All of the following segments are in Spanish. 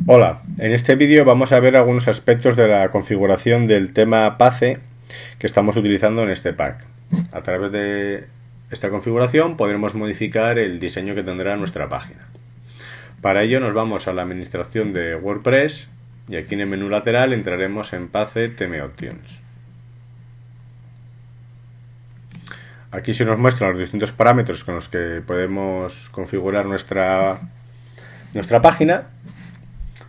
Hola, en este vídeo vamos a ver algunos aspectos de la configuración del tema PACE que estamos utilizando en este pack. A través de esta configuración podremos modificar el diseño que tendrá nuestra página. Para ello nos vamos a la administración de WordPress y aquí en el menú lateral entraremos en PACE Theme Options. Aquí se nos muestran los distintos parámetros con los que podemos configurar nuestra página.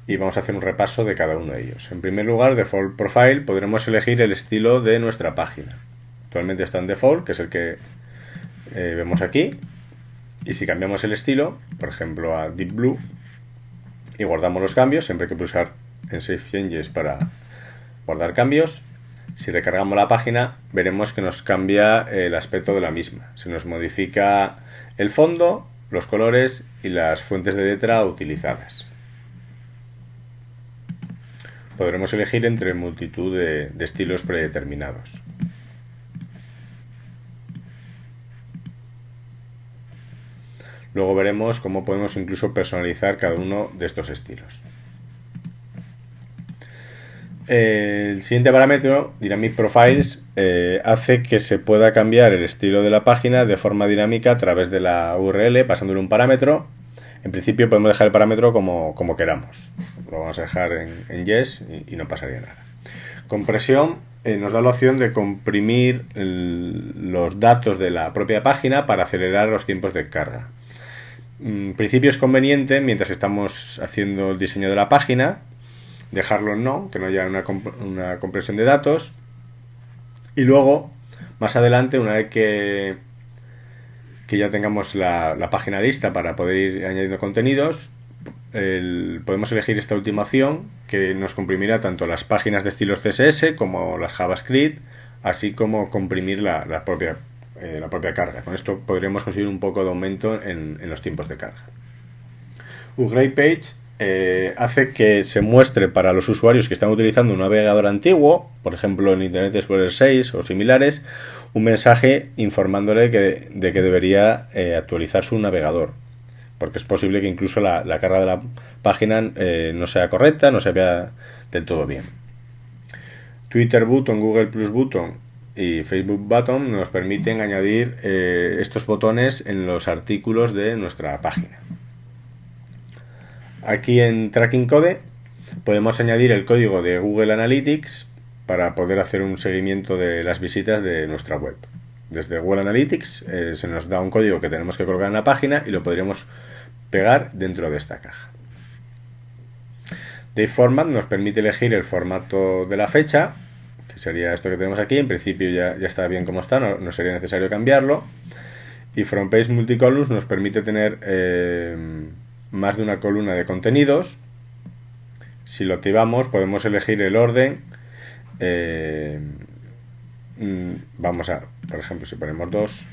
Y vamos a hacer un repaso de cada uno de ellos. En primer lugar, Default Profile, podremos elegir el estilo de nuestra página. Actualmente está en Default, que es el que vemos aquí. Y si cambiamos el estilo, por ejemplo a Deep Blue, y guardamos los cambios, siempre hay que pulsar en Save Changes para guardar cambios. Si recargamos la página, veremos que nos cambia el aspecto de la misma. Se nos modifica el fondo, los colores y las fuentes de letra utilizadas. Podremos elegir entre multitud de estilos predeterminados. Luego veremos cómo podemos incluso personalizar cada uno de estos estilos. El siguiente parámetro, Dynamic Profiles, hace que se pueda cambiar el estilo de la página de forma dinámica a través de la URL, pasándole un parámetro. En principio podemos dejar el parámetro como queramos. Lo vamos a dejar en Yes y no pasaría nada. Compresión nos da la opción de comprimir los datos de la propia página para acelerar los tiempos de carga. En principio es conveniente, mientras estamos haciendo el diseño de la página, dejarlo en no, que no haya una compresión de datos. Y luego, más adelante, una vez que ya tengamos la página lista para poder ir añadiendo contenidos, podemos elegir esta última opción que nos comprimirá tanto las páginas de estilos CSS como las JavaScript, así como comprimir la propia carga. Con esto podremos conseguir un poco de aumento en los tiempos de carga. Upgrade Page hace que se muestre para los usuarios que están utilizando un navegador antiguo, por ejemplo en Internet Explorer 6 o similares, un mensaje informándole de que debería actualizar su navegador, porque es posible que incluso la carga de la página no sea correcta, no se vea del todo bien. Twitter Button, Google Plus Button y Facebook Button nos permiten añadir estos botones en los artículos de nuestra página. Aquí en Tracking Code podemos añadir el código de Google Analytics para poder hacer un seguimiento de las visitas de nuestra web. Desde Google Analytics se nos da un código que tenemos que colocar en la página y lo podríamos pegar dentro de esta caja. Date Format nos permite elegir el formato de la fecha, que sería esto que tenemos aquí. En principio ya está bien como está, no sería necesario cambiarlo. Y From Page Multicolumns nos permite tener más de una columna de contenidos. Si lo activamos podemos elegir el orden. Por ejemplo, si ponemos 2,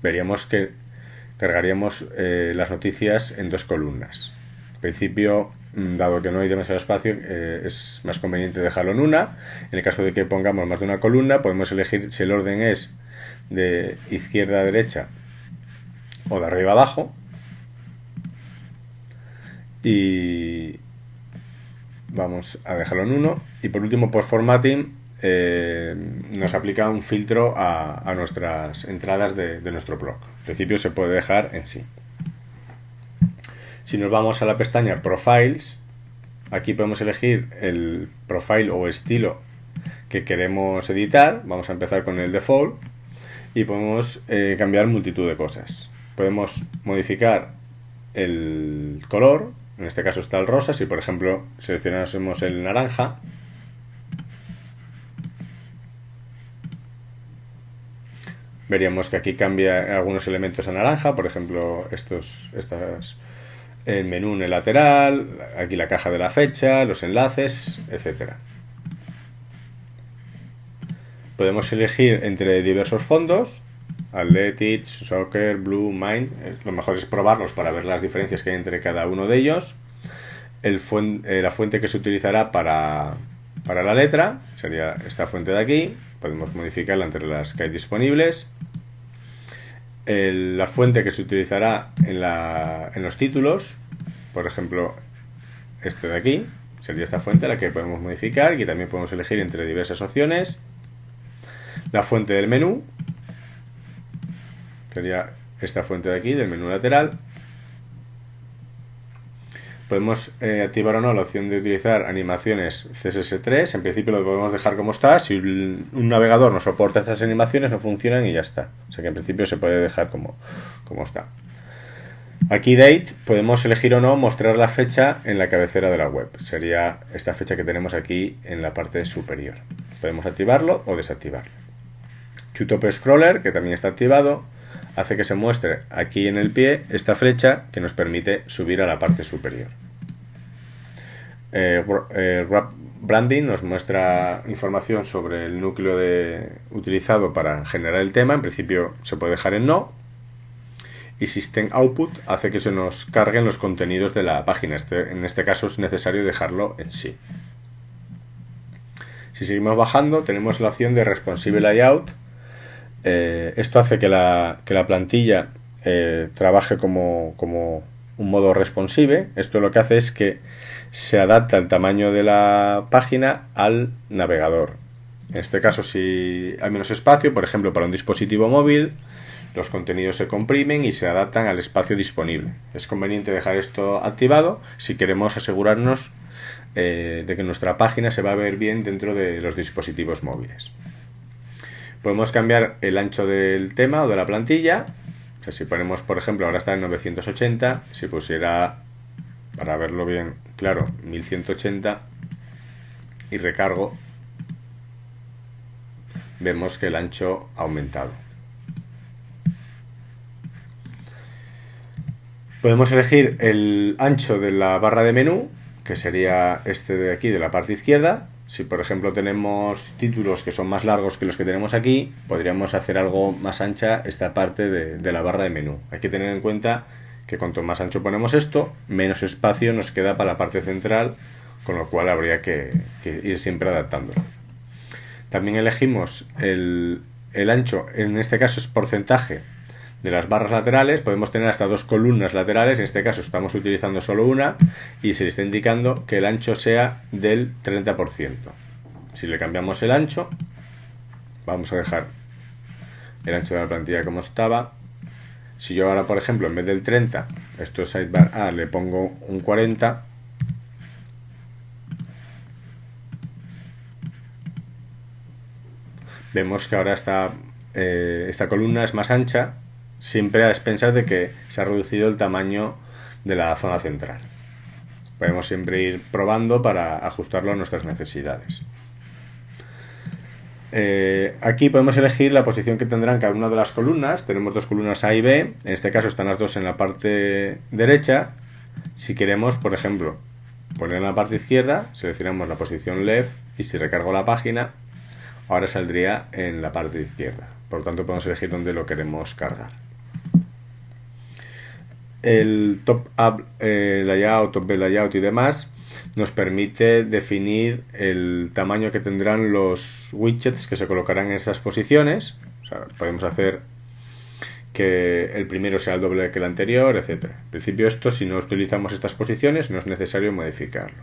veríamos que cargaríamos las noticias en 2 columnas. En principio, dado que no hay demasiado espacio, es más conveniente dejarlo en una. En el caso de que pongamos más de una columna, podemos elegir si el orden es de izquierda a derecha o de arriba a abajo. Y vamos a dejarlo en 1. Y por último, por formatting, nos aplica un filtro a nuestras entradas de nuestro blog. En principio se puede dejar en sí. Si nos vamos a la pestaña Profiles, aquí podemos elegir el profile o estilo que queremos editar. Vamos a empezar con el default y podemos cambiar multitud de cosas. Podemos modificar el color. En este caso está el rosa. Si por ejemplo seleccionásemos el naranja, veríamos que aquí cambia algunos elementos a naranja. Por ejemplo, el menú en el lateral, aquí la caja de la fecha, los enlaces, etc. Podemos elegir entre diversos fondos: Athletics, Soccer, Blue, Mind. Lo mejor es probarlos para ver las diferencias que hay entre cada uno de ellos. La fuente que se utilizará para la letra sería esta fuente de aquí. Podemos modificarla entre las que hay disponibles. la fuente que se utilizará en los títulos, por ejemplo, este de aquí, sería esta fuente la que podemos modificar, y también podemos elegir entre diversas opciones. La fuente del menú, sería esta fuente de aquí, del menú lateral. Podemos activar o no la opción de utilizar animaciones CSS3. En principio lo podemos dejar como está. Si un navegador no soporta estas animaciones, no funcionan y ya está. O sea que en principio se puede dejar como está. Aquí Date, podemos elegir o no mostrar la fecha en la cabecera de la web. Sería esta fecha que tenemos aquí en la parte superior. Podemos activarlo o desactivarlo. Top Scroller, que también está activado, hace que se muestre aquí en el pie esta flecha que nos permite subir a la parte superior. Wrap Branding nos muestra información sobre el núcleo utilizado para generar el tema. En principio se puede dejar en no. Y System Output hace que se nos carguen los contenidos de la página. En este caso es necesario dejarlo en sí. Si seguimos bajando, tenemos la opción de Responsive Layout. Esto hace que la plantilla trabaje como un modo responsive. Esto lo que hace es que se adapta el tamaño de la página al navegador. En este caso, si hay menos espacio, por ejemplo para un dispositivo móvil, los contenidos se comprimen y se adaptan al espacio disponible. Es conveniente dejar esto activado si queremos asegurarnos de que nuestra página se va a ver bien dentro de los dispositivos móviles. Podemos cambiar el ancho del tema o de la plantilla. O sea, si ponemos, por ejemplo, ahora está en 980, si pusiera, para verlo bien claro, 1180 y recargo, vemos que el ancho ha aumentado. Podemos elegir el ancho de la barra de menú, que sería este de aquí, de la parte izquierda. Si por ejemplo tenemos títulos que son más largos que los que tenemos aquí, podríamos hacer algo más ancha esta parte de la barra de menú. Hay que tener en cuenta que cuanto más ancho ponemos esto, menos espacio nos queda para la parte central, con lo cual habría que ir siempre adaptándolo. También elegimos el ancho, en este caso es porcentaje de las barras laterales. Podemos tener hasta 2 columnas laterales, en este caso estamos utilizando solo una, y se le está indicando que el ancho sea del 30%. Si le cambiamos el ancho, vamos a dejar el ancho de la plantilla como estaba. Si yo ahora, por ejemplo, en vez del 30, esto es sidebar A, le pongo un 40, vemos que ahora esta columna es más ancha, siempre a expensas de que se ha reducido el tamaño de la zona central. Podemos siempre ir probando para ajustarlo a nuestras necesidades. Aquí podemos elegir la posición que tendrán cada una de las columnas. Tenemos 2 columnas A y B. En este caso están las 2 en la parte derecha. Si queremos, por ejemplo, poner en la parte izquierda, seleccionamos la posición left, y si recargo la página, ahora saldría en la parte izquierda. Por lo tanto, podemos elegir dónde lo queremos cargar. El top up layout, top B layout y demás nos permite definir el tamaño que tendrán los widgets que se colocarán en estas posiciones. O sea, podemos hacer que el primero sea el doble que el anterior, etcétera. En principio esto, si no utilizamos estas posiciones, no es necesario modificarlo.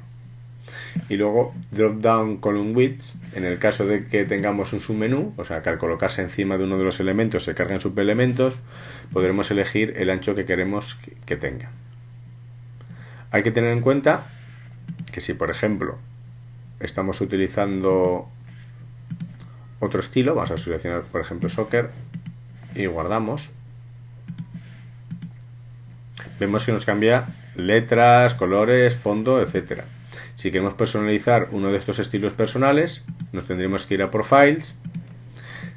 Y luego drop down column width, en el caso de que tengamos un submenú, o sea que al colocarse encima de uno de los elementos se carguen subelementos, podremos elegir el ancho que queremos que tenga. Hay que tener en cuenta que si por ejemplo estamos utilizando otro estilo, vamos a seleccionar por ejemplo soccer y guardamos, vemos que nos cambia letras, colores, fondo, etcétera. Si queremos personalizar uno de estos estilos personales, nos tendremos que ir a Profiles,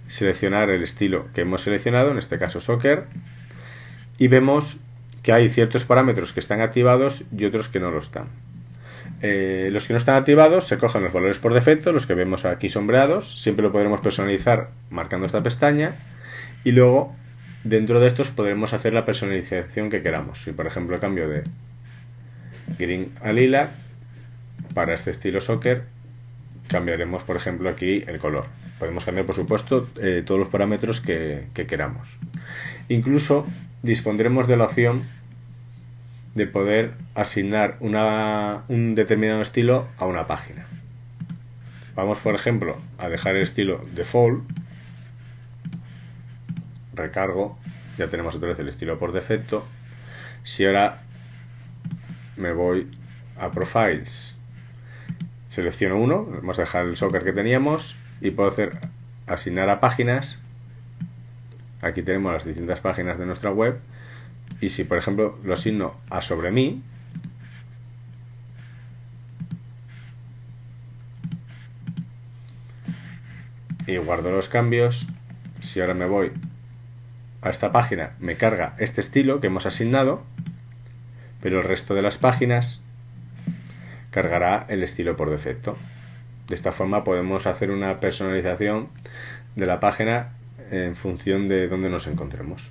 seleccionar el estilo que hemos seleccionado, en este caso soccer, y vemos que hay ciertos parámetros que están activados y otros que no lo están. Los que no están activados se cogen los valores por defecto, los que vemos aquí sombreados. Siempre lo podremos personalizar marcando esta pestaña, y luego dentro de estos podremos hacer la personalización que queramos. Si por ejemplo cambio de green a lila, para este estilo soccer cambiaremos por ejemplo aquí el color. Podemos cambiar por supuesto todos los parámetros que queramos. Incluso dispondremos de la opción de poder asignar un determinado estilo a una página. Vamos, por ejemplo, a dejar el estilo default, recargo, ya tenemos otra vez el estilo por defecto. Si ahora me voy a Profiles, selecciono uno, vamos a dejar el soccer que teníamos y puedo hacer asignar a páginas. Aquí tenemos las distintas páginas de nuestra web y si por ejemplo lo asigno a sobre mí, y guardo los cambios, si ahora me voy a esta página me carga este estilo que hemos asignado, pero el resto de las páginas cargará el estilo por defecto. De esta forma podemos hacer una personalización de la página en función de dónde nos encontremos.